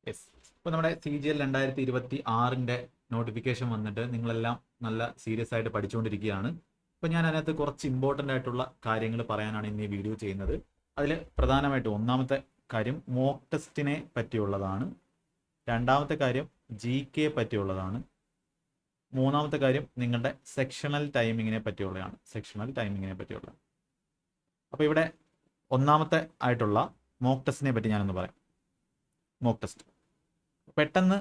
Yes. ഇപ്പോൾ നമ്മുടെ CGL 2026 notification വന്നിട്ട് നിങ്ങളെല്ലാം നല്ല സീരിയസ് ആയിട്ട് പഠിച്ചുകൊണ്ടിരിക്കുകയാണ്. അപ്പോൾ ഞാൻ അതിനകത്ത് കുറച്ച് ഇമ്പോർട്ടൻ്റ് ആയിട്ടുള്ള കാര്യങ്ങൾ പറയാനാണ് ഇന്ന് ഈ വീഡിയോ ചെയ്യുന്നത്. അതിൽ പ്രധാനമായിട്ട് ഒന്നാമത്തെ കാര്യം മോക്ക് ടെസ്റ്റിനെ പറ്റിയുള്ളതാണ്. രണ്ടാമത്തെ കാര്യം GK പറ്റിയുള്ളതാണ്. മൂന്നാമത്തെ കാര്യം നിങ്ങളുടെ സെക്ഷണൽ ടൈമിങ്ങിനെ പറ്റിയുള്ളതാണ്. അപ്പോൾ ഇവിടെ ഒന്നാമത്തെ ആയിട്ടുള്ള മോക്ക് ടെസ്റ്റിനെ പറ്റി ഞാനൊന്ന് പറയാം. മോക്ക് ടെസ്റ്റ് പെട്ടെന്ന്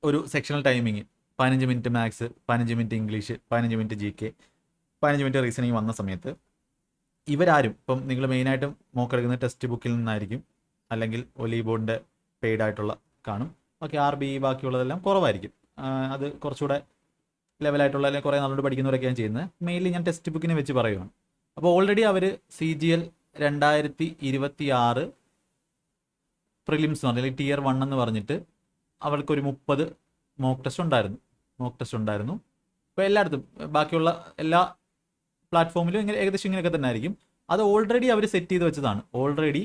ഒരു sectional timing 15 minute maths, 15 minute English, 15 minute GK, 15 minute reasoning വന്ന സമയത്ത് ഇവരാരും ഇപ്പം നിങ്ങൾ മെയിനായിട്ടും മോക്ക് എടുക്കുന്ന ടെക്സ്റ്റ് ബുക്കിൽ നിന്നായിരിക്കും, അല്ലെങ്കിൽ ഒലി ബോർഡിൻ്റെ പെയ്ഡ് ആയിട്ടുള്ള കാണും. ഓക്കെ, RBE ബാക്കിയുള്ളതെല്ലാം കുറവായിരിക്കും. അത് കുറച്ചുകൂടെ ലെവലായിട്ടുള്ള അല്ലെങ്കിൽ കുറേ നാളോട് പഠിക്കുന്നവരൊക്കെയാണ് ചെയ്യുന്നത്. മെയിൻലി ഞാൻ ടെക്സ്റ്റ് ബുക്കിനെ വെച്ച് പറയുവാണ്. അപ്പോൾ ഓൾറെഡി അവർ CGL 2026 പ്രിലിംസ് എന്ന് പറഞ്ഞാൽ Tier 1 എന്ന് പറഞ്ഞിട്ട് അവർക്കൊരു 30 മോക്ക് ടെസ്റ്റ് ഉണ്ടായിരുന്നു. ഇപ്പോൾ എല്ലായിടത്തും ബാക്കിയുള്ള എല്ലാ പ്ലാറ്റ്ഫോമിലും ഇങ്ങനെ ഏകദേശം ഇങ്ങനെയൊക്കെ തന്നെ ആയിരിക്കും. അത് ഓൾറെഡി അവർ സെറ്റ് ചെയ്ത് വെച്ചതാണ്. ഓൾറെഡി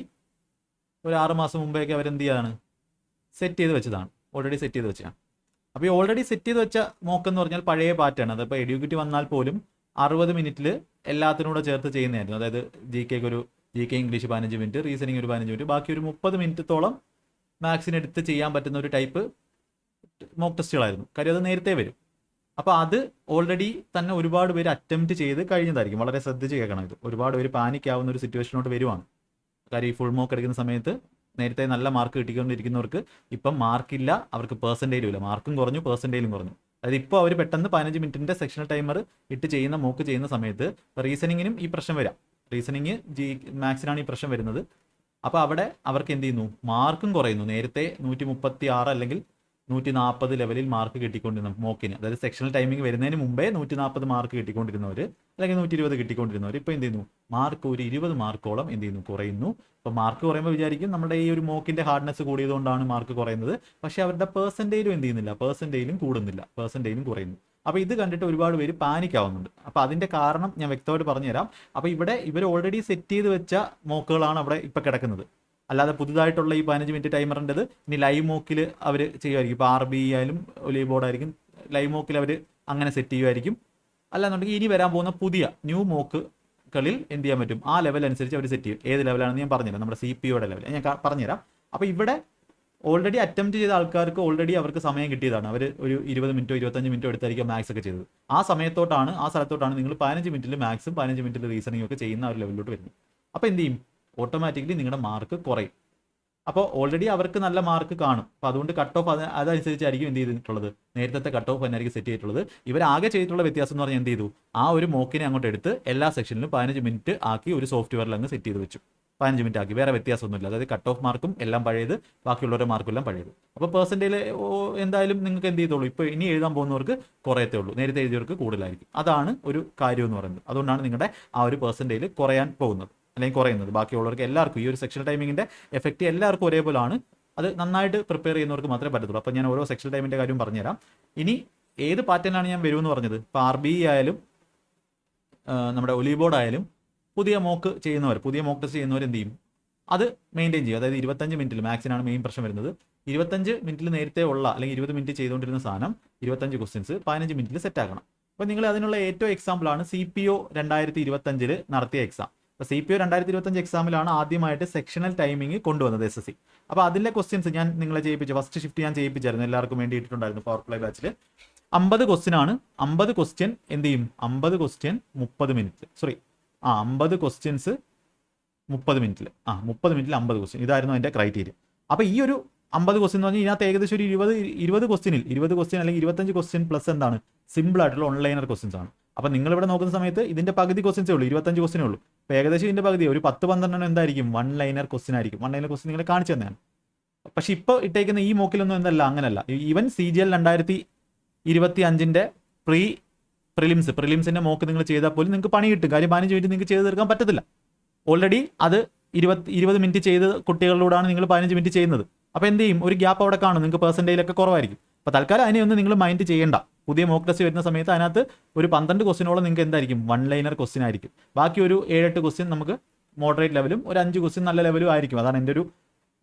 ഒരു 6 മാസം മുമ്പേയൊക്കെ അവരെന്ത് ചെയ്യാണ്, സെറ്റ് ചെയ്ത് വെച്ചതാണ്. അപ്പോൾ ഈ ഓൾറെഡി സെറ്റ് ചെയ്ത് വെച്ച മോക്ക് എന്ന് പറഞ്ഞാൽ പഴയ പാറ്റേൺ. അതിപ്പോൾ എഡ്യൂക്കേറ്റ് വന്നാൽ പോലും 60 മിനിറ്റിൽ എല്ലാത്തിനും കൂടെ ചേർത്ത് ചെയ്യുന്നതായിരുന്നു. അതായത് GK ഇംഗ്ലീഷ് 15 മിനിറ്റ്, റീസണിങ് ഒരു 15 മിനിറ്റ്, ബാക്കി ഒരു 30 മിനിറ്റത്തോളം മാത്സിനെടുത്ത് ചെയ്യാൻ പറ്റുന്ന ഒരു ടൈപ്പ് മോക്ക് ടെസ്റ്റുകളായിരുന്നു. കാര്യം അത് നേരത്തെ വരും. അപ്പോൾ അത് ഓൾറെഡി തന്നെ ഒരുപാട് പേര് അറ്റംപ്റ്റ് ചെയ്ത് കഴിഞ്ഞതായിരിക്കും. വളരെ ശ്രദ്ധിച്ച് കേൾക്കണം. ഇത് ഒരുപാട് പേര് പാനിക് ആവുന്ന ഒരു സിറ്റുവേഷനോട്ട് വരുവാണ്. കാര്യം ഈ ഫുൾ മോക്ക് എടുക്കുന്ന സമയത്ത് നേരത്തെ നല്ല മാർക്ക് കിട്ടിക്കൊണ്ടിരിക്കുന്നവർക്ക് ഇപ്പം മാർക്കില്ല, അവർക്ക് പെർസെൻറ്റേജും ഇല്ല. മാർക്കും കുറഞ്ഞു, പെർസെൻറ്റേജും കുറഞ്ഞു. അതായത് ഇപ്പോൾ അവർ പെട്ടെന്ന് 15 മിനിറ്റിൻ്റെ സെക്ഷണൽ ടൈമർ ഇട്ട് ചെയ്യുന്ന മോക്ക് ചെയ്യുന്ന സമയത്ത് റീസണിങ്ങിനും ഈ പ്രശ്നം വരാം. റീസണിങ് മാത്സിനാണ് ഈ പ്രശ്നം വരുന്നത്. അപ്പോൾ അവിടെ അവർക്ക് എന്ത് ചെയ്യുന്നു, മാർക്കും കുറയുന്നു. നേരത്തെ 136 അല്ലെങ്കിൽ 140 ലെവലിൽ മാർക്ക് കിട്ടിക്കൊണ്ടിരുന്ന മോക്കിന്, അതായത് സെക്ഷണൽ ടൈമിംഗ് വരുന്നതിന് മുമ്പേ 140 മാർക്ക് കിട്ടിക്കൊണ്ടിരുന്നവർ അല്ലെങ്കിൽ 120 കിട്ടിക്കൊണ്ടിരുന്നവർ ഇപ്പോൾ എന്ത് ചെയ്യുന്നു, മാർക്ക് ഒരു 20 മാർക്കോളം എന്ത് ചെയ്യുന്നു, കുറയുന്നു. അപ്പോൾ മാർക്ക് കുറയുമ്പോൾ വിചാരിക്കും നമ്മുടെ ഈ ഒരു മോക്കിൻ്റെ ഹാർഡ്നെസ് കൂടിയതുകൊണ്ടാണ് മാർക്ക് കുറയുന്നത്. പക്ഷേ അവരുടെ പെർസെൻറ്റേജും എന്ത് ചെയ്യുന്നില്ല, പെർസെൻറ്റേജും കൂടുന്നില്ല, പെർസെൻറ്റേജും കുറയുന്നു. അപ്പോൾ ഇത് കണ്ടിട്ട് ഒരുപാട് പേര് പാനിക് ആവുന്നുണ്ട്. അപ്പോൾ അതിൻ്റെ കാരണം ഞാൻ വ്യക്തമായിട്ട് പറഞ്ഞുതരാം. അപ്പോൾ ഇവിടെ ഇവർ ഓൾറെഡി സെറ്റ് ചെയ്ത് വെച്ച മോക്കുകളാണ് അവിടെ ഇപ്പോൾ കിടക്കുന്നത്. അല്ലാതെ പുതുതായിട്ടുള്ള ഈ 15 മിനിറ്റ് ടൈമറിൻ്റെത് ഇനി ലൈവ് മോക്കിൽ അവർ ചെയ്യുമായിരിക്കും. ഇപ്പോൾ RBE ആയാലും ഒലി ബോർഡായിരിക്കും, ലൈവ് മോക്കിൽ അവർ അങ്ങനെ സെറ്റ് ചെയ്യുമായിരിക്കും. അല്ലാന്നുണ്ടെങ്കിൽ ഇനി വരാൻ പോകുന്ന പുതിയ ന്യൂ മോക്കുകളിൽ എന്ത് ചെയ്യാൻ പറ്റും, ആ ലെവൽ അനുസരിച്ച് അവർ സെറ്റ് ചെയ്യും. ഏത് ലെവലാണെന്ന് ഞാൻ പറഞ്ഞുതരാം, നമ്മുടെ CPOയുടെ ലെവൽ ഞാൻ പറഞ്ഞുതരാം. അപ്പോൾ ഇവിടെ ഓൾറെഡി അറ്റംപ്റ്റ് ചെയ്ത ആൾക്കാർക്ക് ഓൾറെഡി അവർക്ക് സമയം കിട്ടിയതാണ്. അവർ ഒരു 20 മിനിറ്റോ 25 മിനിറ്റോ എടുത്തായിരിക്കും മാത്സ് ഒക്കെ ചെയ്തത്. ആ സ്ഥലത്തോട്ടാണ് നിങ്ങൾ 15 മിനിറ്റിൽ മാത്സും 15 മിനിറ്റിൽ റീസണിങ്ങും ഒക്കെ ചെയ്യുന്ന ഒരു ലെവലിലോട്ട് വരുന്നത്. അപ്പോൾ എന്ത് ചെയ്യും, ഓട്ടോമാറ്റിക്കലി നിങ്ങളുടെ മാർക്ക് കുറയും. അപ്പോൾ ഓൾറെഡി അവർക്ക് നല്ല മാർക്ക് കാണും. അപ്പോൾ അതുകൊണ്ട് കട്ട് ഓഫ് അതനുസരിച്ചായിരിക്കും എന്ത് ചെയ്തിട്ടുള്ളത്, നേരത്തെ കട്ട് ഓഫ് തന്നെയായിരിക്കും സെറ്റ് ചെയ്തിട്ടുള്ളത്. ഇവരാകെ ചെയ്തിട്ടുള്ള വ്യത്യാസം എന്ന് പറഞ്ഞാൽ എന്ത് ചെയ്തു, ആ ഒരു മോക്കിനെ അങ്ങോട്ട് എടുത്ത് എല്ലാ സെക്ഷനിലും 15 മിനിറ്റ് ആക്കി ഒരു സോഫ്റ്റ്വെയറിൽ അങ്ങ് സെറ്റ് ചെയ്ത് വെച്ചു. 15 മിനിറ്റ് ആക്കി, വേറെ വ്യത്യാസമൊന്നുമില്ല. അതായത് കട്ട് ഓഫ് മാർക്കും എല്ലാം പഴയത്, ബാക്കിയുള്ളവരുടെ മാർക്കും എല്ലാം പഴയത്. അപ്പോൾ പെർസെൻറ്റേജിൽ എന്തായാലും നിങ്ങൾക്ക് എന്ത് ചെയ്തോളൂ, ഇപ്പോൾ ഇനി എഴുതാൻ പോകുന്നവർക്ക് കുറയത്തേ ഉള്ളൂ, നേരത്തെ എഴുതിയവർക്ക് കൂടുതലായിരിക്കും. അതാണ് ഒരു കാര്യം എന്ന് പറയുന്നത്. അതുകൊണ്ടാണ് നിങ്ങളുടെ ആ ഒരു പെർസെൻറ്റേജിൽ കുറയാൻ പോകുന്നത് അല്ലെങ്കിൽ കുറയുന്നത്. ബാക്കിയുള്ളവർക്ക് എല്ലാവർക്കും ഈ ഒരു സെക്ഷണൽ ടൈമിങ്ങിൻ്റെ എഫക്റ്റ് എല്ലാവർക്കും ഒരേപോലെയാണ്. അത് നന്നായിട്ട് പ്രിപ്പയർ ചെയ്യുന്നവർക്ക് മാത്രമേ പറ്റത്തുള്ളൂ. അപ്പോൾ ഞാൻ ഓരോ സെക്ഷണൽ ടൈമിൻ്റെ കാര്യം പറഞ്ഞുതരാം. ഇനി ഏത് പാറ്റേണാണ് ഞാൻ വരുമെന്ന് പറഞ്ഞത്, ഇപ്പോൾ RBE ആയാലും നമ്മുടെ ഒലി ബോർഡ് ആയാലും പുതിയ മോക്ക് ടെസ്റ്റ് ചെയ്യുന്നവർ എന്ത് ചെയ്യും, അത് മെയിൻറ്റെയിൻ ചെയ്യും. അതായത് 25 മിനിറ്റിൽ മാത്സിനാണ് മെയിൻ പ്രശ്നം വരുന്നത്. 25 മിനിറ്റിൽ നേരത്തെ ഉള്ള അല്ലെങ്കിൽ 20 മിനിറ്റ് ചെയ്തുകൊണ്ടിരുന്ന സാധനം 25 ക്വസ്റ്റ്യൻസ് 15 മിനിറ്റിൽ സെറ്റ് ആക്കണം. അപ്പോൾ നിങ്ങൾ അതിനുള്ള ഏറ്റവും എക്സാമ്പിളാണ് CPO 2025 നടത്തിയ എക്സാം. അപ്പോൾ CPO 2025 എക്സാമിലാണ് ആദ്യമായിട്ട് സെക്ഷണൽ ടൈമിംഗ് കൊണ്ടുവന്നത് SSC. അപ്പോൾ അതിലെ ക്വസ്റ്റ്യൻസ് ഞാൻ നിങ്ങളെ ചെയ്യിപ്പിച്ചു. ഫസ്റ്റ് ഷിഫ്റ്റ് ഞാൻ ചെയ്യിപ്പിച്ചായിരുന്നു, എല്ലാവർക്കും വേണ്ടി ഇട്ടിട്ടുണ്ടായിരുന്നു പവർ പ്ലേ ബാച്ചിൽ. 50 ക്വസ്റ്റ്യൻ ആണ്. 50 ക്വസ്റ്റ്യൻ എന്ത് ചെയ്യും, 50 ക്വസ്റ്റ്യൻ 30 മിനിറ്റ്, 50 ക്വസ്റ്റ്യൻസ് 30 മിനിറ്റിൽ 30 മിനിറ്റിൽ 50 ക്വസ്റ്റ്യൻ, ഇതായിരുന്നു അതിൻ്റെ ക്രൈറ്റീരിയ. അപ്പോൾ ഈ ഒരു 50 ക്വസ്റ്റ്യൻ എന്ന് പറഞ്ഞാൽ ഇതിനകത്ത് ഏകദേശം ഒരു 20 ക്വസ്റ്റ്യനിൽ 20 ക്വസ്റ്റ്യൻ അല്ലെങ്കിൽ 25 ക്വസ്റ്റ്യൻ പ്ലസ് എന്താണ്, സിമ്പിൾ ആയിട്ടുള്ള ഓൺലൈനർ ക്വസ്റ്റ്യൻസ് ആണ്. അപ്പോൾ നിങ്ങളിവിടെ നോക്കുന്ന സമയത്ത് ഇതിൻ്റെ പകുതി ക്വസ്റ്റ്യൻസേ ഉള്ളൂ, 25 ക്വസ്റ്റ്യനേ ഉള്ളൂ. അപ്പോൾ ഏകദേശം ഇതിൻ്റെ പകുതി ഒരു 10-12 എന്തായിരിക്കും, വൺ ലൈനർ ക്വസ്റ്റ്യൻ ആയിരിക്കും. വൺ ലൈനർ ക്വസ്റ്റ്യൻ നിങ്ങളെ കാണിച്ചു തന്നെയാണ്. പക്ഷേ ഇപ്പോൾ ഇട്ടേക്കുന്ന ഈ മോക്കിലൊന്നും അങ്ങനല്ല. ഈവൻ CGL 2025 പ്രിലിംസിന്റെ മോക്ക് നിങ്ങൾ ചെയ്താൽ പോലും നിങ്ങൾക്ക് പണി കിട്ടും. കാര്യം 15 മിനിറ്റ് നിങ്ങൾക്ക് ചെയ്ത് തീർക്കാൻ പറ്റത്തില്ല. ഓൾറെഡി അത് 20 മിനിറ്റ് ചെയ്ത് കുട്ടികളിലൂടെയാണ് നിങ്ങൾ 15 മിനിറ്റ് ചെയ്യുന്നത്. അപ്പോൾ എന്ത് ചെയ്യും, ഒരു ഗ്യാപ്പ് അവിടെ കാണും, നിങ്ങൾക്ക് പെർസെൻറ്റേജിലൊക്കെ കുറവായിരിക്കും. അപ്പോൾ തൽക്കാലം അതിനെയൊന്നും നിങ്ങൾ മൈൻഡ് ചെയ്യേണ്ട. പുതിയ മോക്ക് ടെസ്റ്റ് വരുന്ന സമയത്ത് അതിനകത്ത് ഒരു 12 ക്വസ്റ്റ്യനോളം നിങ്ങൾക്ക് എന്തായിരിക്കും, വൺ ലൈനർ ക്വസ്റ്റ്യൻ ആയിരിക്കും. ബാക്കി ഒരു 7-8 ക്വസ്റ്റ്യൻ നമുക്ക് മോഡറേറ്റ് ലെവലും ഒരു 5 ക്വസ്റ്റ്യൻ നല്ല ലെവലും ആയിരിക്കും. അതാണ് എൻ്റെ ഒരു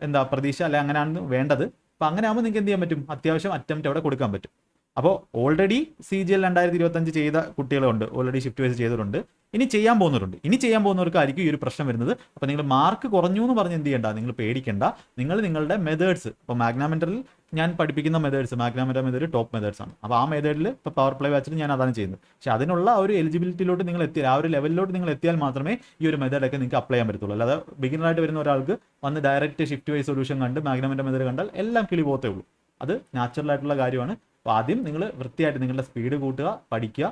എന്താ പ്രതീക്ഷ, അല്ലെ അങ്ങനെയാണ് വേണ്ടത്. അപ്പോൾ അങ്ങനെ ആകുമ്പോൾ നിങ്ങൾക്ക് എന്ത് ചെയ്യാൻ പറ്റും, അത്യാവശ്യം അറ്റംപ്റ്റ് അവിടെ കൊടുക്കാൻ പറ്റും. അപ്പോൾ ഓൾറെഡി CGL 2025 ചെയ്ത കുട്ടികളുണ്ട്, ഓൾറെഡി ഷിഫ്റ്റ് വൈസ് ചെയ്തിട്ടുണ്ട്, ഇനി ചെയ്യാൻ പോകുന്നവർക്കായിരിക്കും ഈ ഒരു പ്രശ്നം വരുന്നത്. അപ്പോൾ നിങ്ങൾ മാർക്ക് കുറഞ്ഞു എന്ന് പറഞ്ഞ് എന്ത് ചെയ്യണ്ട, നിങ്ങൾ പേടിക്കേണ്ട. നിങ്ങൾ നിങ്ങളുടെ മെത്തേഡ്സ്, ഇപ്പോൾ മാഗ്നാമെന്ററിൽ ഞാൻ പഠിപ്പിക്കുന്ന മെത്തേഡ്സ്, മാഗ്നാമെന്റർ മെത്തേഡ് ടോപ്പ് മെത്തേഡ്സ് ആണ്. അപ്പോൾ ആ മെത്തേഡിൽ ഇപ്പോൾ പവർ പ്ലേ ബാച്ചിൽ ഞാൻ അതാണ് ചെയ്യുന്നത്. പക്ഷേ അതിനുള്ള ആ ഒരു എലിജിബിലിറ്റിയിലോട്ട് നിങ്ങൾ എത്തിയാൽ, ആ ഒരു ലെവലിലോട്ട് നിങ്ങൾ എത്തിയാൽ മാത്രമേ ഈ ഒരു മെത്തേഡൊക്കെ നിങ്ങൾക്ക് അപ്ലൈ ചെയ്യാൻ പറ്റത്തുള്ളൂ. അല്ലാതെ ബിഗിനറായിട്ട് വരുന്ന ഒരാൾക്ക് വന്ന് ഡയറക്റ്റ് ഷിഫ്റ്റ് വൈസ് സൊല്യൂഷൻ കണ്ട് മാഗ്നാമെന്റർ മെത്തേഡ് കണ്ടാൽ എല്ലാം കിളി പോകത്തേ ഉള്ളൂ. അത് നാച്ചുറൽ ആയിട്ടുള്ള കാര്യമാണ്. അപ്പോൾ ആദ്യം നിങ്ങൾ വൃത്തിയായിട്ട് നിങ്ങളുടെ സ്പീഡ് കൂട്ടുക, പഠിക്കുക,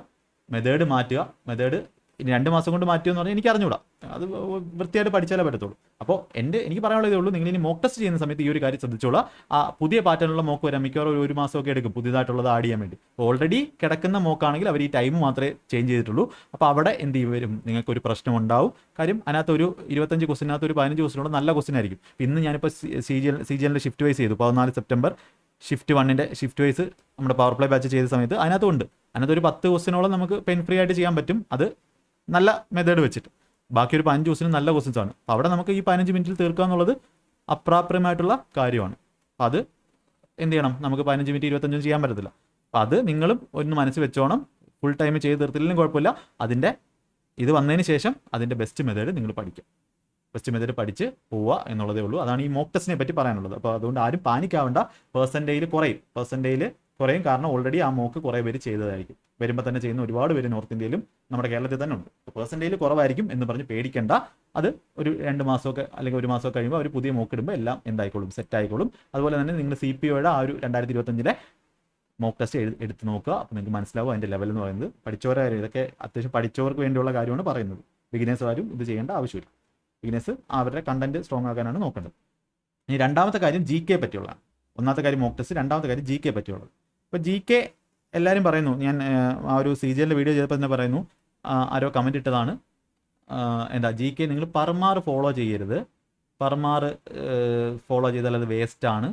മെത്തേഡ് മാറ്റുക. മെത്തേഡ് ഇനി 2 മാസം കൊണ്ട് മാറ്റുമെന്ന് പറഞ്ഞാൽ എനിക്ക് അറിഞ്ഞൂടാ, അത് വൃത്തിയായിട്ട് പഠിച്ചാലേ പറ്റത്തുള്ളൂ. അപ്പോൾ എനിക്ക് പറയാനുള്ളതേ ഉള്ളൂ, നിങ്ങൾ ഇനി മോക്ക് ടെസ്റ്റ് ചെയ്യുന്ന സമയത്ത് ഈ ഒരു കാര്യം ശ്രദ്ധിച്ചോളാം. ആ പുതിയ പാറ്റേണുള്ള മോക്ക് വരാൻ മിക്കവാറും 1 മാസമൊക്കെ എടുക്കും പുതിയതായിട്ടുള്ളത് ആഡ് ചെയ്യാൻ വേണ്ടി. ഓൾറെഡി കിടക്കുന്ന മോക്കാണെങ്കിൽ അവർ ഈ ടൈം മാത്രമേ ചേഞ്ച് ചെയ്തിട്ടുള്ളൂ. അപ്പോൾ അവിടെ എന്ത് വരും, നിങ്ങൾക്കൊരു പ്രശ്നം ഉണ്ടാവും. കാര്യം അതിനകത്ത് ഒരു 25 ക്വസ്റ്റിനകത്ത് ഒരു 15 ക്വസ്റ്റിനോട് നല്ല ക്വസ്റ്റിൻ ആയിരിക്കും. ഇന്ന് ഞാനിപ്പോൾ CGL ഷിഫ്റ്റ് വൈസ് ചെയ്തു, 14 സെപ്റ്റംബർ ഷിഫ്റ്റ് 1 ഷിഫ്റ്റ് വൈസ് നമ്മുടെ പവർ പ്ലേ ബാച്ച് ചെയ്ത സമയത്ത് അതിനകത്ത് ഒരു 10 ക്വസ്റ്റിനോളം നമുക്ക് പെൻ ഫ്രീ ആയിട്ട് ചെയ്യാൻ പറ്റും. അത് നല്ല മെത്തേഡ് വെച്ചിട്ട്. ബാക്കി ഒരു 15 ക്വസ്റ്റിന് നല്ല ക്വസ്റ്റൻസ് ആണ്. അപ്പോൾ അവിടെ നമുക്ക് ഈ 15 മിനിറ്റിൽ തീർക്കുക എന്നുള്ളത് അപ്രാപ്യമായിട്ടുള്ള കാര്യമാണ്. അത് എന്ത് ചെയ്യണം, നമുക്ക് 15 മിനിറ്റ് 25 ചെയ്യാൻ പറ്റത്തില്ല. അപ്പോൾ അത് നിങ്ങളും ഒന്ന് മനസ്സിൽ വെച്ചോണം. ഫുൾ ടൈം ചെയ്ത് തീർത്തില്ലെങ്കിലും കുഴപ്പമില്ല. അതിൻ്റെ ഇത് വന്നതിന് ശേഷം അതിൻ്റെ ബെസ്റ്റ് മെത്തേഡ് നിങ്ങൾ പഠിക്കുക. ബെസ്റ്റ് മെത്തേഡ് പഠിച്ച് പോവുക എന്നുള്ളതേ ഉള്ളൂ. അതാണ് ഈ മോക്ക് ടെസ്റ്റിനെ പറ്റി പറയാനുള്ളത്. അപ്പോൾ അതുകൊണ്ട് ആരും പാനിക്കാവേണ്ട. പെർസെൻറ്റേജ് കുറയും. കാരണം ഓൾറെഡി ആ മോക്ക് കുറേ പേര് ചെയ്തതായിരിക്കും. വരുമ്പോൾ തന്നെ ചെയ്യുന്ന ഒരുപാട് പേര് നോർത്ത് ഇന്ത്യയിലും നമ്മുടെ കേരളത്തിൽ തന്നെ ഉണ്ട്. അപ്പോൾ പെർസെൻറ്റേജ് കുറവായിരിക്കും എന്ന് പറഞ്ഞ് പേടിക്കേണ്ട. അത് ഒരു 2 മാസമൊക്കെ അല്ലെങ്കിൽ 1 മാസമൊക്കെ കഴിയുമ്പോൾ ഒരു പുതിയ മോക്ക് ഇടുമ്പോൾ എല്ലാം എന്തായിക്കോളും, സെറ്റ് ആയിക്കോളും. അതുപോലെ തന്നെ നിങ്ങൾ CPOയുടെ ആ ഒരു 2025 മോക്ക് ടെസ്റ്റ് എടുത്ത് നോക്കുക. അപ്പോൾ നിങ്ങൾക്ക് മനസ്സിലാവും അതിൻ്റെ ലെവൽ എന്ന് പറയുന്നത്. പഠിച്ചവരായാലും ഇതൊക്കെ അത്യാവശ്യം പഠിച്ചവർക്ക് വേണ്ടിയുള്ള കാര്യമാണ് പറയുന്നത്. ബിഗിനേഴ്സ് ആരും ഇത് ചെയ്യേണ്ട ആവശ്യമില്ല. ബിഗിനേഴ്സ് അവരുടെ കണ്ടന്റ് സ്ട്രോങ് ആക്കാനാണ് നോക്കേണ്ടത്. ഇനി രണ്ടാമത്തെ കാര്യം GK പറ്റിയുള്ളതാണ്. ഒന്നാമത്തെ കാര്യം മോക്ക് ടെസ്റ്റ്, രണ്ടാമത്തെ കാര്യം GK പറ്റിയുള്ളത്. ഇപ്പോൾ GK എല്ലാവരും പറയുന്നു, ഞാൻ ആ ഒരു CGL വീഡിയോ ചെയ്തപ്പോൾ തന്നെ പറയുന്നു, ആരോ കമൻറ്റ് ഇട്ടതാണ്, എന്താ GK നിങ്ങൾ പർമാർ ഫോളോ ചെയ്യരുത്, പർമാർ ഫോളോ ചെയ്താൽ അത് വേസ്റ്റാണ്,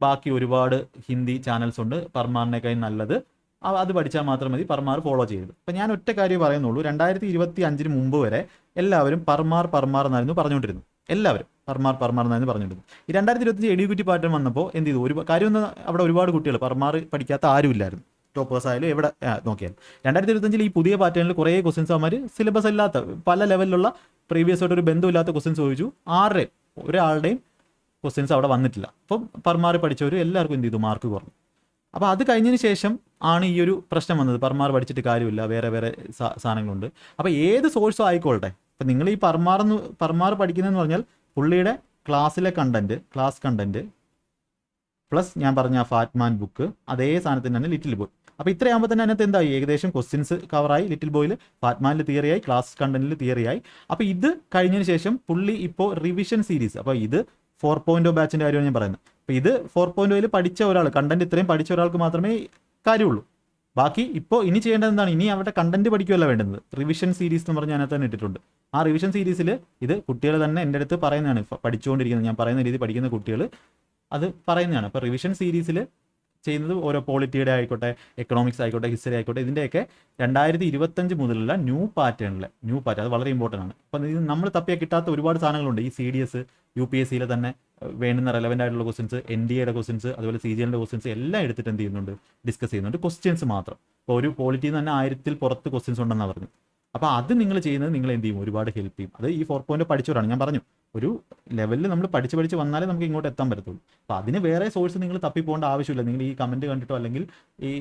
ബാക്കി ഒരുപാട് ഹിന്ദി ചാനൽസ് ഉണ്ട്, പർമാറിനേക്കാൾ നല്ലത് അത് പഠിച്ചാൽ മാത്രം മതി, പർമാർ ഫോളോ ചെയ്യരുത്. അപ്പം ഞാൻ ഒറ്റ കാര്യം പറയുന്നുള്ളൂ, 2025 മുമ്പ് വരെ എല്ലാവരും പർമാർ എന്നായിരുന്നു പറഞ്ഞുകൊണ്ടിരുന്നത്. എല്ലാവരും പർമാർ എന്നായിരുന്നു പറഞ്ഞിരുന്നത്. ഈ 2025 എഡ്യൂക്കേറ്റീവ് പാറ്റേൺ വന്നപ്പോൾ എന്ത് ചെയ്തു, ഒരു കാര്യം അവിടെ ഒരുപാട് കുട്ടികൾ പർമാർ പഠിക്കാത്ത ആരുമില്ലായിരുന്നു. ടോപ്പേഴ്സ് ആയാലും എവിടെ നോക്കിയാൽ 2025 ഈ പുതിയ പാറ്റേണിൽ കുറേ ക്വസ്റ്റ്യൻസ് അവന്മാർ സിലബസ് അല്ലാത്ത പല ലെവലിലുള്ള പ്രീവിയസ് ആയിട്ട് ഒരു ബന്ധമില്ലാത്ത ക്വസ്റ്റ്യൻസ് ചോദിച്ചു. ഒരാളുടെയും ക്വസ്റ്റ്യൻസ് അവിടെ വന്നിട്ടില്ല. അപ്പം പർമാർ പഠിച്ചവർ എല്ലാവർക്കും എന്ത് ചെയ്തു, മാർക്ക് കുറഞ്ഞു. അപ്പോൾ അത് കഴിഞ്ഞതിന് ശേഷം ആണ് ഈ ഒരു പ്രശ്നം വന്നത്. പർമാർ പഠിച്ചിട്ട് കാര്യമില്ല, വേറെ സാധനങ്ങളുണ്ട്. അപ്പോൾ ഏത് സോഴ്സും ആയിക്കോട്ടെ, അപ്പം നിങ്ങൾ ഈ പർമാർ പഠിക്കുന്നതെന്ന് പറഞ്ഞാൽ പുള്ളിയുടെ ക്ലാസ്സിലെ ക്ലാസ് കണ്ടന്റ് പ്ലസ് ഞാൻ പറഞ്ഞ ഫാറ്റ്മാൻ ബുക്ക്, അതേ സാധനത്തിന് തന്നെ ലിറ്റിൽ ബോയ്. അപ്പോൾ ഇത്രയാകുമ്പോൾ തന്നെ അതിനകത്ത് എന്തായി, ഏകദേശം ക്വസ്റ്റ്യൻസ് കവറായി. ലിറ്റിൽ ബോയിൽ ഫാറ്റ്മാനിൽ തിയറിയായി, ക്ലാസ് കണ്ടന്റിൽ തിയറിയായി. അപ്പോൾ ഇത് കഴിഞ്ഞതിന് ശേഷം പുള്ളി ഇപ്പോൾ റിവിഷൻ സീരീസ്, അപ്പോൾ ഇത് 4.0 ബാച്ചിൻ്റെ കാര്യമാണ് ഞാൻ പറയുന്നത്. അപ്പോൾ ഇത് 4.0 പഠിച്ച ഒരാൾ, കണ്ടന്റ് ഇത്രയും പഠിച്ച ഒരാൾക്ക് മാത്രമേ കാര്യമുള്ളൂ. ബാക്കി ഇപ്പോൾ ഇനി ചെയ്യേണ്ടത് എന്താണ്, ഇനി അവരുടെ കണ്ടന്റ് പഠിക്കുകയല്ല വേണ്ടത്, റിവിഷൻ സീരീസ് എന്ന് പറഞ്ഞ് അതിനകത്ത് തന്നെ ഇട്ടിട്ടുണ്ട്. ആ റിവിഷൻ സീരീസിൽ ഇത് കുട്ടികൾ തന്നെ എൻ്റെ അടുത്ത് പറയുന്നതാണ്, പഠിച്ചുകൊണ്ടിരിക്കുന്നത്, ഞാൻ പറയുന്ന രീതി പഠിക്കുന്ന കുട്ടികൾ അത് പറയുന്നതാണ്. അപ്പോൾ റിവിഷൻ സീരീസിൽ ചെയ്യുന്നത് ഓരോ പോളിറ്റിയുടെ ആയിക്കോട്ടെ, എക്കണോമിക്സ് ആയിക്കോട്ടെ, ഹിസ്റ്ററി ആയിക്കോട്ടെ, ഇതിൻ്റെയൊക്കെ 2025 മുതലുള്ള ന്യൂ പാറ്റേൺ, അത് വളരെ ഇമ്പോർട്ടൻ്റ് ആണ്. അപ്പം ഇത് നമ്മൾ തപ്പിയാൽ കിട്ടാത്ത ഒരുപാട് സാധനങ്ങളുണ്ട്. ഈ CDS UPSCയിലെ തന്നെ വേണ്ടുന്ന റെലവൻ്റ് ആയിട്ടുള്ള ക്വസ്റ്റ്യൻസ്, NDAയുടെ ക്വസ്റ്റ്യൻസ്, അതുപോലെ CGLൻ്റെ ക്വസ്റ്റ്യൻസ് എല്ലാം എടുത്തിട്ട് എന്ത് ചെയ്യുന്നുണ്ട്, ഡിസ്കസ് ചെയ്യുന്നുണ്ട്. ക്വസ്റ്റ്യൻസ് മാത്രം. ഇപ്പോൾ ഒരു പോളിറ്റിയിൽ തന്നെ 1000-ൽ പുറത്ത് ക്വസ്റ്റ്യൻസ് ഉണ്ടെന്നാണ് പറഞ്ഞു. അപ്പോൾ അത് നിങ്ങൾ ചെയ്യുന്നത് നിങ്ങൾ എന്ത് ചെയ്യും, ഒരുപാട് ഹെൽപ്പ് ചെയ്യും. അത് ഈ 4.0 പഠിച്ചവരാണ്. ഞാൻ പറഞ്ഞു, ഒരു ലെവലിൽ നമ്മൾ പഠിച്ച് വന്നാലേ നമുക്ക് ഇങ്ങോട്ട് എത്താൻ പറ്റത്തുള്ളൂ. അപ്പോൾ അതിന് വേറെ സോഴ്സ് നിങ്ങൾ തപ്പിപ്പോകേണ്ട ആവശ്യമില്ല. നിങ്ങൾ ഈ കമൻറ്റ് കണ്ടിട്ടോ അല്ലെങ്കിൽ ഈ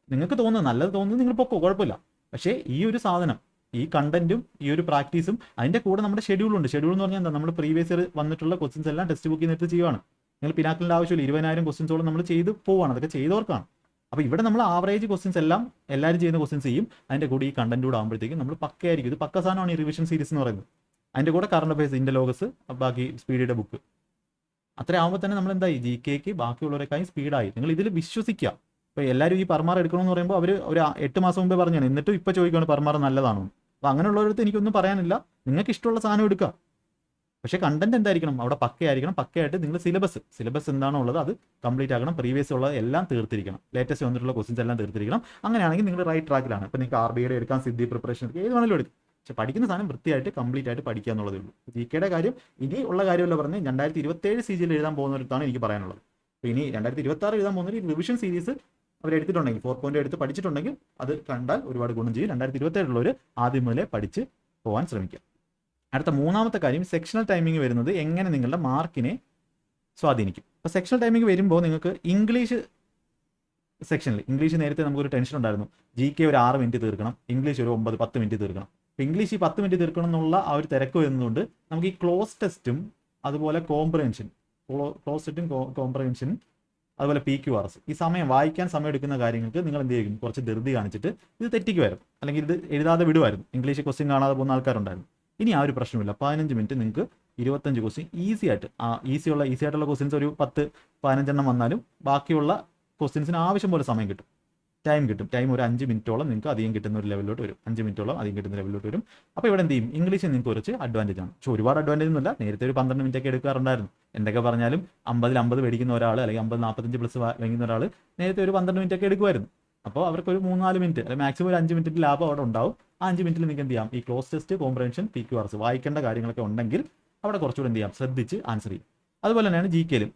നിങ്ങൾക്ക് തോന്നുന്നത് നല്ലത് തോന്നുന്നത് നിങ്ങൾ പൊക്കോ, കുഴപ്പമില്ല. പക്ഷേ ഈ ഒരു സാധനം, ഈ കണ്ടന്റും ഈ ഒരു പ്രാക്ടീസും അതിൻ്റെ കൂടെ നമ്മുടെ ഷെഡ്യൂളുണ്ട്. ഷെഡ്യൂൾ എന്ന് പറഞ്ഞാൽ എന്താ, നമ്മൾ പ്രീവിയസ് ഇയർ വന്നിട്ടുള്ള ക്വസ്റ്റ്യൻസ് എല്ലാം ടെക്സ്റ്റ് ബുക്കിൽ നിന്നിട്ട് ചെയ്യുവാണ്. നിങ്ങൾ പിനാക്കിലിൻ്റെ ആവശ്യമില്ല, 20,000 ക്വസ്റ്റ്യൻസോളം നമ്മൾ ചെയ്ത് പോവാണ്. അതൊക്കെ ചെയ്തവർക്കാണ്. അപ്പോൾ ഇവിടെ നമ്മൾ ആവറേജ് ക്വസ്റ്റ്യൻസ് എല്ലാം എല്ലാവരും ചെയ്യുന്ന ക്വസ്റ്റ്യൻസ് ചെയ്യും. അതിൻ്റെ കൂടെ ഈ കണ്ടന്റ് കൂടെ ആകുമ്പോഴത്തേക്കും നമ്മൾ പക്കയായിരിക്കും. ഇത് പക്ക സാധനമാണ് ഈ റിവിഷൻ സീരീസ് എന്ന് പറയുന്നത്. അതിൻ്റെ കൂടെ കറണ്ട് അഫയേഴ്സ്, ഇൻഡലോഗസ്, ബാക്കി സ്പീഡിയുടെ ബുക്ക്, അത്ര ആകുമ്പോൾ തന്നെ നമ്മൾ എന്തായി, GKക്ക് ബാക്കിയുള്ളവരെക്കാളും സ്പീഡായി. നിങ്ങൾ ഇതിൽ വിശ്വസിക്കുക. ഇപ്പോൾ എല്ലാവരും ഈ പർമാർ എടുക്കണമെന്ന് പറയുമ്പോൾ അവർ ഒരു 8 മാസം മുമ്പേ പറഞ്ഞാണ്, എന്നിട്ടും ഇപ്പോൾ ചോദിക്കുകയാണ് പർമാർ നല്ലതാണോ. അപ്പോൾ അങ്ങനെയുള്ളവരടുത്ത് എനിക്കൊന്നും പറയാനില്ല. നിങ്ങൾക്ക് ഇഷ്ടമുള്ള സാധനം എടുക്കുക. പക്ഷേ കണ്ടന്റ് എന്തായിരിക്കണം, അവിടെ പക്കയായിരിക്കണം. പക്കയായിട്ട് നിങ്ങൾ സിലബസ് എന്താണോ ഉള്ളത് അത് കംപ്ലീറ്റ് ആക്കണം. പ്രീവിയസ് ഉള്ളത് എല്ലാം തീർത്തിരിക്കണം. ലേറ്റസ്റ്റ് വന്നിട്ടുള്ള ക്വസ്റ്റ്യൻസ് എല്ലാം തീർത്തിരിക്കണം. അങ്ങനെയാണെങ്കിൽ നിങ്ങൾ റൈറ്റ് ട്രാക്കിലാണ്. ഇപ്പോൾ നിങ്ങൾക്ക് RBIയുടെ എടുക്കാം, സിദ്ധി പ്രിപ്പറേഷൻ എടുക്കാം, ഏത് വേണമെങ്കിലും എടുക്കും. പക്ഷെ പഠിക്കുന്ന സാധനം വൃത്തിയായിട്ട് കംപ്ലീറ്റ് ആയിട്ട് പഠിക്കുക എന്നുള്ളതേ ഉള്ളൂ. GK കാര്യം ഇനി ഉള്ള കാര്യമല്ല പറഞ്ഞ് 2027 CGL എഴുതാൻ പോകുന്നവർത്താണ് എനിക്ക് പറയാനുള്ളത്. അപ്പോൾ ഇനി 2026 എഴുതാൻ പോകുന്നവർ ഈ റിവിഷൻ സീരീസ് അവർ എടുത്തിട്ടുണ്ടെങ്കിൽ 4 എടുത്ത് പഠിച്ചിട്ടുണ്ടെങ്കിൽ അത് കണ്ടാൽ ഒരുപാട് ഗുണം ചെയ്യും. 2027 ആദ്യം മുതലേ പഠിച്ച് പോകാൻ ശ്രമിക്കുക. അടുത്ത മൂന്നാമത്തെ കാര്യം സെക്ഷണൽ ടൈമിംഗ് വരുന്നത് എങ്ങനെ നിങ്ങളുടെ മാർക്കിനെ സ്വാധീനിക്കും. അപ്പോൾ സെക്ഷണൽ ടൈമിംഗ് വരുമ്പോൾ നിങ്ങൾക്ക് ഇംഗ്ലീഷ് സെക്ഷനിൽ ഇംഗ്ലീഷ് നേരത്തെ നമുക്കൊരു ടെൻഷൻ ഉണ്ടായിരുന്നു. GK ഒരു 6 മിനിറ്റ് തീർക്കണം, ഇംഗ്ലീഷ് ഒരു 9-10 മിനിറ്റ് തീർക്കണം. അപ്പോൾ ഇംഗ്ലീഷ് ഈ 10 മിനിറ്റ് തീർക്കണം എന്നുള്ള ആ ഒരു തിരക്ക് വരുന്നതുകൊണ്ട് നമുക്ക് ഈ ക്ലോസ് ടെസ്റ്റും അതുപോലെ കോംപ്രഹെൻഷൻ, ക്ലോസ് ടെസ്റ്റും കോംപ്രഹെൻഷനും അതുപോലെ PQRS ഈ സമയം വായിക്കാൻ സമയം എടുക്കുന്ന കാര്യങ്ങൾക്ക് നിങ്ങൾ എന്ത് ചെയ്യും, കുറച്ച് ധൃതി കാണിച്ചിട്ട് ഇത് തെറ്റിക്കുമായിരുന്നു, അല്ലെങ്കിൽ ഇത് എഴുതാതെ വിടുമായിരുന്നു. ഇംഗ്ലീഷ് ക്വസ്റ്റ്യൻ കാണാതെ പോകുന്ന ആൾക്കാരുണ്ടായിരുന്നു. ഇനി ആ ഒരു പ്രശ്നമില്ല. 15 മിനിറ്റ് നിങ്ങൾക്ക് 25 ക്വസ്റ്റ്യൻ ഈസി ആയിട്ടുള്ള ക്വസ്റ്റ്യൻസ് ഒരു 10-15 വന്നാലും ബാക്കിയുള്ള ക്വസ്റ്റ്യൻസിന് ആവശ്യം പോലെ സമയം കിട്ടും, ടൈം കിട്ടും. ടൈം ഒരു 5 മിനിറ്റോളം നിങ്ങൾക്ക് അധികം കിട്ടുന്ന ഒരു ലെവലിലോട്ട് വരും. 5 മിനിറ്റോളം അധികം കിട്ടുന്ന ലെവലിലോട്ട് വരും. അപ്പോൾ ഇവിടെ എന്ത് ചെയ്യും, ഇംഗ്ലീഷിൽ നിങ്ങൾക്ക് കുറച്ച് അഡ്വാൻറ്റേജ് ആണ്. പക്ഷേ ഒരുപാട് അഡ്വാൻറ്റേജ് ഒന്നുമില്ല. നേരത്തെ ഒരു 12 മിനിറ്റ് ഒക്കെ എടുക്കാറുണ്ടായിരുന്നു. എന്തൊക്കെ പറഞ്ഞാലും 50 മേടിക്കുന്ന ഒരാൾ അല്ലെങ്കിൽ 50-45 പ്ലസ് വാങ്ങിക്കുന്ന ഒരാൾ നേരത്തെ ഒരു 12 മിനിറ്റ് ഒക്കെ എടുക്കുമായിരുന്നു. അപ്പോൾ അവർക്ക് ഒരു 3-4 മിനിറ്റ് അല്ലെങ്കിൽ മാക്സിമം ഒരു 5 മിനിറ്റ് ലാഭം അവിടെ ഉണ്ടാവും. ആ 5 മിനിറ്റിൽ നിങ്ങൾക്ക് എന്ത് ചെയ്യാം, ഈ ക്ലോസ് ടെസ്റ്റ്, കോംപ്രഹെൻഷൻ, PQRS വായിക്കേണ്ട കാര്യങ്ങളൊക്കെ ഉണ്ടെങ്കിൽ അവിടെ കുറച്ചുകൂടി എന്ത് ചെയ്യാം, ശ്രദ്ധിച്ച് ആൻസർ ചെയ്യും. അതുപോലെ തന്നെയാണ്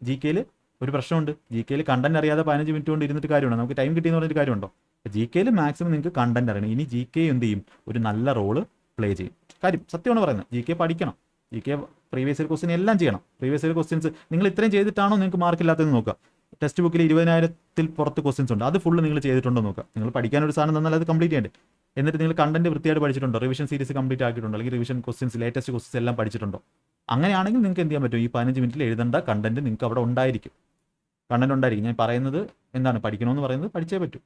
GK ഒരു പ്രശ്നമുണ്ട്. GK കണ്ടന്റ് അറിയാതെ 15 മിനിറ്റ് കൊണ്ട് ഇരുന്നിട്ട് കാര്യമുണ്ടോ? നമുക്ക് ടൈം കിട്ടിയെന്ന് പറഞ്ഞിട്ട് കാര്യമുണ്ടോ? GK മാക്സിമം നിങ്ങൾക്ക് കണ്ടന്റ് അറിയണം. ഇനി GK എന്ത് ചെയ്യും, ഒരു നല്ല റോള് പ്ലേ ചെയ്യും. കാര്യം സത്യമാണ് പറയുന്നത്. GK പഠിക്കണം. GK പ്രീവിയസ് ഇയർ ക്വസ്റ്റ്യൻ എല്ലാം ചെയ്യണം. പ്രീവിയസ് ഇയർ ക്വസ്റ്റ്യൻസ് നിങ്ങൾ ഇത്രയും ചെയ്തിട്ടാണോ നിങ്ങൾക്ക് മാർക്ക് ഇല്ലാത്തതെന്ന് നോക്കുക. ടെക്സ്റ്റ് ബുക്കിൽ 20,000-ൽ പുറത്ത് ക്വസ്റ്റ്യൻസ് ഉണ്ട്, അത് ഫുള്ള് നിങ്ങൾ ചെയ്തിട്ടുണ്ടോ നോക്കുക. നിങ്ങൾ പഠിക്കാനൊരു സാധനം തന്നാൽ അത് കംപ്ലീറ്റ് ചെയ്യേണ്ടേ. എന്നിട്ട് നിങ്ങൾ കണ്ടന്റ് വൃത്തിയായിട്ട് പഠിച്ചിട്ടുണ്ടോ, റിവിഷൻ സീരീസ് കംപ്ലീറ്റ് ആക്കിയിട്ടുണ്ടോ, അല്ലെങ്കിൽ റിവിഷൻ ക്വസ്റ്റ്യൻസ്, ലേറ്റസ്റ്റ് ക്വസ്റ്റ്യൻസ് എല്ലാം പഠിച്ചിട്ടുണ്ടോ? അങ്ങനെയാണെങ്കിൽ നിങ്ങൾക്ക് എന്ത് ചെയ്യാൻ പറ്റും, ഈ 15 മിനിറ്റിൽ എഴുതേണ്ട കണ്ടന്റ് നിങ്ങൾക്ക് അവിടെ ഉണ്ടായിരിക്കും. ഞാൻ പറയുന്നത് എന്താണ്, പഠിക്കണമെന്ന് പറയുന്നത് പഠിച്ചേ പറ്റൂ.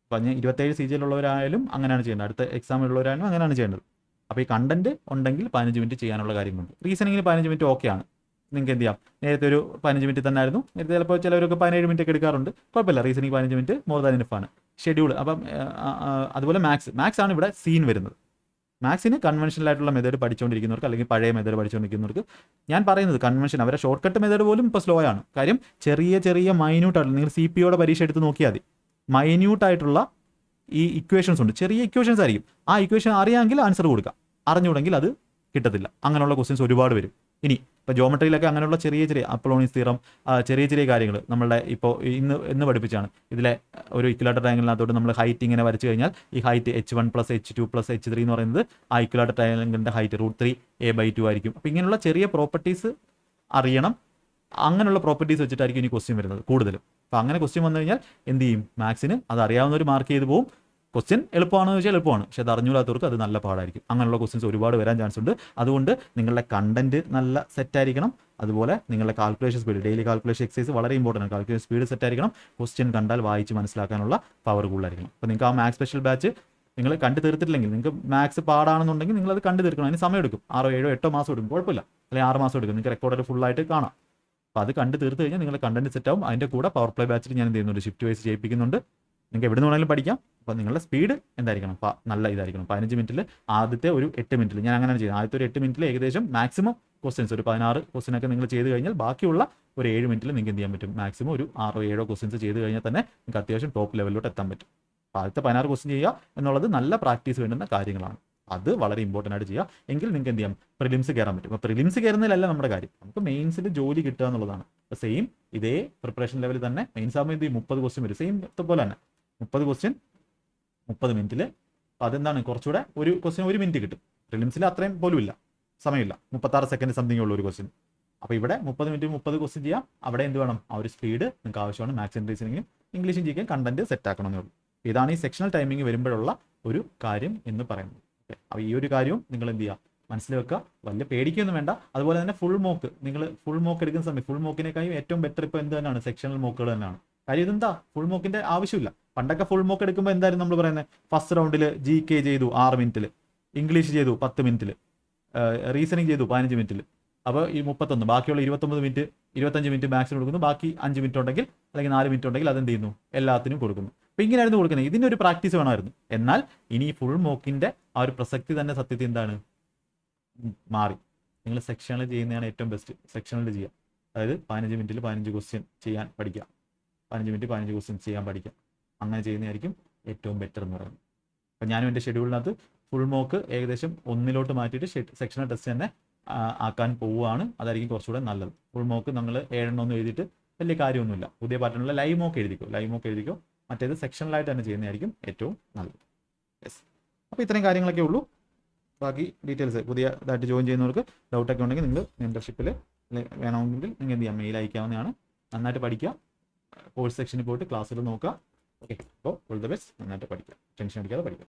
അപ്പോൾ ഞാൻ 27 CGL ഉള്ളവരായാലും അങ്ങനെയാണ് ചെയ്യേണ്ടത്, അടുത്ത എക്സാമിലുള്ളവരായാലും അങ്ങനെയാണ് ചെയ്യേണ്ടത്. അപ്പോൾ ഈ കണ്ടന്റ് ഉണ്ടെങ്കിൽ 15 മിനിറ്റ് ചെയ്യാനുള്ള കാര്യങ്ങളുണ്ട്. റീസണിങ്ങിന് 15 മിനിറ്റ് ഓക്കെയാണ്. നിങ്ങൾക്ക് എന്ത് ചെയ്യാം, നേരത്തെ ഒരു 15 മിനിറ്റ് തന്നെ ആയിരുന്നു. നേരത്തെ ചിലപ്പോൾ ചിലവരൊക്കെ 17 മിനിറ്റ് ഒക്കെ എടുക്കാറുണ്ട്. കുഴപ്പമില്ല, reasoning 15 minute more than enough ആണ്. ഷെഡ്യൂൾ അപ്പം അതുപോലെ മാത്സ് ആണ് ഇവിടെ സീൻ വരുന്നത്. മാത്സിന് കൺവെൻഷനൽ ആയിട്ടുള്ള മെത്തേഡ് പഠിച്ചുകൊണ്ടിരിക്കുന്നവർക്ക് അല്ലെങ്കിൽ പഴയ മെത്തേഡ് പഠിച്ചുകൊണ്ടിരിക്കുന്നവർക്ക് ഞാൻ പറയുന്നത് കൺവെൻഷൻ, അവരുടെ ഷോർട്ട് കട്ട് മെത്തേഡ് പോലും ഇപ്പോൾ സ്ലോ ആണ്. കാര്യം ചെറിയ മൈന്യൂട്ടായിട്ടുള്ള, നിങ്ങൾ CPOയുടെ പരീക്ഷ എടുത്ത് നോക്കിയാൽ മതി, മൈന്യൂട്ടായിട്ടുള്ള ഈ ഇക്വേഷൻസ് ഉണ്ട്. ചെറിയ ഇക്വേഷൻസ് ആയിരിക്കും. ആ ഇക്വേഷൻ അറിയാമെങ്കിൽ ആൻസർ കൊടുക്കാം, അറിഞ്ഞുകൂടെങ്കിൽ അത് കിട്ടത്തില്ല. അങ്ങനെയുള്ള ക്വസ്റ്റ്യൻസ് ഒരുപാട് വരും. ഇനി ഇപ്പോൾ ജോമെട്രിയിലൊക്കെ അങ്ങനെയുള്ള ചെറിയ അപ്പോളോണിയസ് തിയറം, ചെറിയ കാര്യങ്ങൾ നമ്മളുടെ ഇപ്പോൾ ഇന്ന് പഠിപ്പിച്ചാണ്. ഇതിലെ ഒരു ഇക്വലാറ്റർ ട്രയാങ്കിളിനകത്തോട്ട് നമ്മൾ ഹൈറ്റ് ഇങ്ങനെ വരച്ചു കഴിഞ്ഞാൽ ഈ ഹൈറ്റ് H1 + H2 + H3 എന്ന് പറയുന്നത് ആ ഇക്വലാറ്റർ ട്രയാങ്കിളിൻ്റെ ഹൈറ്റ് √3a/2 ആയിരിക്കും. അപ്പോൾ ഇങ്ങനെയുള്ള ചെറിയ പ്രോപ്പർട്ടീസ് അറിയണം. അങ്ങനെയുള്ള പ്രോപ്പർട്ടീസ് വെച്ചിട്ടായിരിക്കും ഇനി ക്വസ്റ്റ്യൻ വരുന്നത് കൂടുതലും. അപ്പോൾ അങ്ങനെ ക്വസ്റ്റ്യൻ വന്നു കഴിഞ്ഞാൽ എന്ത് ചെയ്യും, മാത്സിന് അത് അറിയാവുന്നവർ മാർക്ക് ചെയ്ത് പോകും. ക്വസ്റ്റ്യൻ എളുപ്പമാണെന്ന് വെച്ചാൽ എളുപ്പമാണ്, പക്ഷേ അത് അറിഞ്ഞൂടാത്തവർക്ക് അത് നല്ല പാടായിരിക്കും. അങ്ങനെയുള്ള ക്വസ്റ്റ്യൻസ് ഒരുപാട് വരാൻ ചാൻസ് ഉണ്ട്. അതുകൊണ്ട് നിങ്ങളുടെ കണ്ടന്റ് നല്ല സെറ്റായിരിക്കണം. അതുപോലെ നിങ്ങളുടെ calculation speed, daily calculation exercise വളരെ ഇമ്പോർട്ടൻ്റ് ആണ്. കാൽക്കുലേഷൻ സ്പീഡ് സെറ്റായിരിക്കണം. ക്വസ്റ്റ്യൻ കണ്ടാൽ വായിച്ച് മനസ്സിലാക്കാനുള്ള പവർ കൂടുതലായിരിക്കണം. അപ്പോൾ നിങ്ങൾക്ക് ആ മാത്സ് സ്പെഷ്യൽ ബാച്ച് നിങ്ങൾ കണ്ടു തീർത്തിട്ടില്ലെങ്കിൽ, നിങ്ങൾക്ക് മാത്സ് പാടാണെന്നുണ്ടെങ്കിൽ നിങ്ങളത് കണ്ടു തീർക്കണം. അതിന് സമയം എടുക്കും, 6, 7, 8 മാസം എടുക്കും, കുഴപ്പമില്ല. അല്ലെങ്കിൽ 6 മാസം എടുക്കും. നിങ്ങൾക്ക് റെക്കോർഡിൽ ഫുള്ളായിട്ട് കാണാം. അപ്പോൾ അത് കണ്ട് തീർത്ത് കഴിഞ്ഞാൽ നിങ്ങളുടെ കണ്ടന്റ് സെറ്റ് ആവും. അതിൻ്റെ കൂടെ പവർ പ്ലേ ബാച്ചിൽ ഞാൻ എന്ത് ചെയ്യുന്നുണ്ട്, ഷിഫ്റ്റ് വൈസ് ചെയ്യിപ്പിക്കുന്നുണ്ട്. നിങ്ങൾക്ക് എവിടെ നിന്ന് വേണമെങ്കിലും പഠിക്കാം. അപ്പോൾ നിങ്ങളുടെ സ്പീഡ് എന്തായിരിക്കണം, നല്ല ഇതായിരിക്കണം. 15 മിനിറ്റിൽ ആദ്യത്തെ ഒരു 8 മിനിറ്റിൽ ഞാൻ അങ്ങനെയാണ് ചെയ്യുന്നത്. ആദ്യത്തെ ഒരു 8 മിനിറ്റിൽ ഏകദേശം മാക്സിമം ക്വസ്റ്റ്യൻസ് ഒരു 16 ക്വസ്റ്റ്യനൊക്കെ നിങ്ങൾ ചെയ്ത് കഴിഞ്ഞാൽ ബാക്കിയുള്ള ഒരു 7 മിനിറ്റിൽ നിങ്ങൾക്ക് എന്ത് ചെയ്യാൻ പറ്റും, മാക്സിമം ഒരു 6-7 ക്വസ്റ്റ്യൻസ് ചെയ്ത് കഴിഞ്ഞാൽ തന്നെ നിങ്ങൾക്ക് അത്യാവശ്യം ടോപ്പ് ലെവലിലോട്ട് എത്താൻ പറ്റും. അപ്പോൾ ആദ്യത്തെ 16 ക്വസ്റ്റ്യൻ ചെയ്യുക എന്നുള്ളത് നല്ല പ്രാക്ടീസ് വേണ്ടുന്ന കാര്യങ്ങളാണ്. അത് വളരെ ഇമ്പോർട്ടൻ്റ് ആയിട്ട് ചെയ്യുക. എങ്കിൽ നിങ്ങൾക്ക് എന്ത് ചെയ്യാം, പ്രിലിംസ് കയറാൻ പറ്റും. അപ്പോൾ പ്രിലിംസ് കയറുന്നതിലല്ല നമ്മുടെ കാര്യം, നമുക്ക് മെയിൻസിൽ ജോലി കിട്ടുക എന്നുള്ളതാണ്. അപ്പോൾ സെയിം ഇതേ പ്രിപ്പറേഷൻ ലെവലിൽ തന്നെ മെയിൻസ് ആകുമ്പോൾ എന്ത് ചെയ്യും, 30 ക്വസ്റ്റ്യൻ വരും. സെയിം പോലെ തന്നെ 30 ക്വസ്റ്റ്യൻ 30 മിനിറ്റിൽ. അതെന്താണ്, കുറച്ചുകൂടെ ഒരു ക്വസ്റ്റ്യൻ 1 മിനിറ്റ് കിട്ടും. പ്രിലിംസിൽ അത്രയും പോലും ഇല്ല, സമയമില്ല. 36 സെക്കൻഡ് സംതിങ് ഉള്ള ഒരു ക്വസ്റ്റ്യൻ. അപ്പോൾ ഇവിടെ 30 മിനിറ്റ് 30 ക്വസ്റ്റ്യൻ ചെയ്യാം. അവിടെ എന്ത് വേണം, ആ ഒരു സ്പീഡ് നിങ്ങൾക്ക് ആവശ്യമാണ്. മാത്സ് ആൻഡ് റീസണിങ്ങും ഇംഗ്ലീഷും ചെയ്യാൻ കണ്ടന്റ് സെറ്റ് ആക്കണമെന്നേ ഉള്ളൂ. ഇതാണ് ഈ സെക്ഷണൽ ടൈമിംഗ് വരുമ്പോഴുള്ള ഒരു കാര്യം എന്ന് പറയുന്നത്. അപ്പോൾ ഈ ഒരു കാര്യവും നിങ്ങൾ എന്ത് ചെയ്യുക, മനസ്സിൽ വെക്കുക. വലിയ പേടിക്കൊന്നും വേണ്ട. അതുപോലെ തന്നെ ഫുൾ മോക്ക് എടുക്കുന്ന സമയത്ത് ഫുൾ മോക്കിനേക്കാളും ഏറ്റവും ബെറ്റർ ഇപ്പോൾ എന്ത് തന്നെയാണ്, സെക്ഷണൽ മോക്കുകൾ തന്നെയാണ്. കാര്യം ഇതെന്താ, ഫുൾ മോക്കിന്റെ ആവശ്യമില്ല. പണ്ടൊക്കെ ഫുൾ മോക്ക് എടുക്കുമ്പോൾ എന്തായാലും നമ്മൾ പറയുന്നത്, ഫസ്റ്റ് റൗണ്ടിൽ GK ചെയ്തു 6 മിനിറ്റിൽ, ഇംഗ്ലീഷ് ചെയ്തു 10 മിനിറ്റിൽ, റീസണിങ് ചെയ്തു 15 മിനിറ്റിൽ. അപ്പോൾ ഈ 31, ബാക്കിയുള്ള 29 മിനിറ്റ് 25 മിനിറ്റ് മാക്സിമം കൊടുക്കുന്നു. ബാക്കി 5 മിനിറ്റ് ഉണ്ടെങ്കിൽ അല്ലെങ്കിൽ 4 മിനിറ്റ് ഉണ്ടെങ്കിൽ അതെന്ത് ചെയ്യുന്നു, എല്ലാത്തിനും കൊടുക്കുന്നു. അപ്പോൾ ഇങ്ങനെയായിരുന്നു കൊടുക്കുന്നത്. ഇതിൻ്റെ ഒരു പ്രാക്ടീസ് വേണമായിരുന്നു. എന്നാൽ ഇനി ഫുൾ മോക്കിൻ്റെ ആ ഒരു പ്രസക്തി തന്നെ സത്യത്തിൽ എന്താണ്, മാറി. നിങ്ങൾ സെക്ഷനിൽ ചെയ്യുന്നതാണ് ഏറ്റവും ബെസ്റ്റ്. സെക്ഷനിൽ ചെയ്യുക, അതായത് 15 മിനിറ്റിൽ 15 ക്വസ്റ്റ്യൻ ചെയ്യാൻ പഠിക്കുക. 15 മിനിറ്റ് 15 ക്വസ്റ്റ്യൻ ചെയ്യാൻ പഠിക്കുക. അങ്ങനെ ചെയ്യുന്നതായിരിക്കും ഏറ്റവും ബെറ്റർ എന്ന് പറയുന്നത്. അപ്പോൾ ഞാനും എൻ്റെ ഷെഡ്യൂളിനകത്ത് ഫുൾ മോക്ക് ഏകദേശം 1 മാറ്റിയിട്ട് സെക്ഷണൽ ടെസ്റ്റ് തന്നെ ആക്കാൻ പോവുകയാണ്. അതായിരിക്കും കുറച്ചുകൂടെ നല്ലത്. ഫുൾ മോക്ക് നിങ്ങൾ 7 എഴുതിയിട്ട് വലിയ കാര്യമൊന്നുമില്ല. പുതിയ പാറ്റേണിലുള്ള ലൈവ് മോക്ക് എഴുതിക്കോ. മറ്റേത് സെക്ഷണലായിട്ട് തന്നെ ചെയ്യുന്നതായിരിക്കും ഏറ്റവും നല്ലത്. യെസ്, അപ്പോൾ ഇത്രയും കാര്യങ്ങളൊക്കെ ഉള്ളൂ. ബാക്കി ഡീറ്റെയിൽസ് പുതിയതായിട്ട് ജോയിൻ ചെയ്യുന്നവർക്ക് ഡൗട്ടൊക്കെ ഉണ്ടെങ്കിൽ നിങ്ങൾ മെമ്പർഷിപ്പിൽ വേണമെങ്കിൽ നിങ്ങൾ എന്ത് ചെയ്യാം, മെയിൽ അയക്കാവുന്നതാണ്. നന്നായിട്ട് പഠിക്കുക, കോഴ്സ് സെക്ഷനിൽ പോയിട്ട് ക്ലാസ്സിൽ നോക്കുക. ഓക്കെ, അപ്പോൾ ഓൾ ദ ബെസ്റ്റ്. നന്നായിട്ട് പഠിക്കുക, ടെൻഷൻ അടിക്കാതെ പഠിക്കുക.